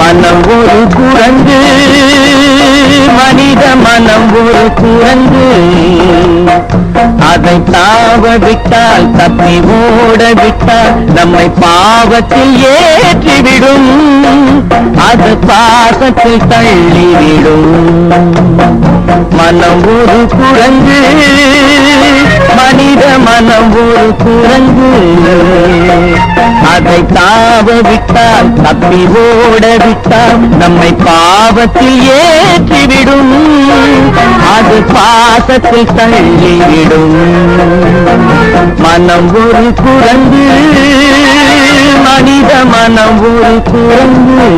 மனம் ஒரு குரங்கு, மனித மனம் ஒரு குரங்கு. அதை தாவ விட்டால், தப்பி ஓட விட்டால் நம்மை பாவத்தில் ஏற்றிவிடும், அது பாசத்தில் தள்ளிவிடும். மனம் ஒரு குரங்கு, மனித மனம் ஒரு குரங்கு. அதை தாவ விட்டால், தப்பி ஓட விட்டால் நம்மை பாவத்தில் ஏற்றிவிடும், அது பாசத்தில் தள்ளிவிடும். மனம் ஒரு குரங்கு, மனித மனம் ஒரு குரங்கு.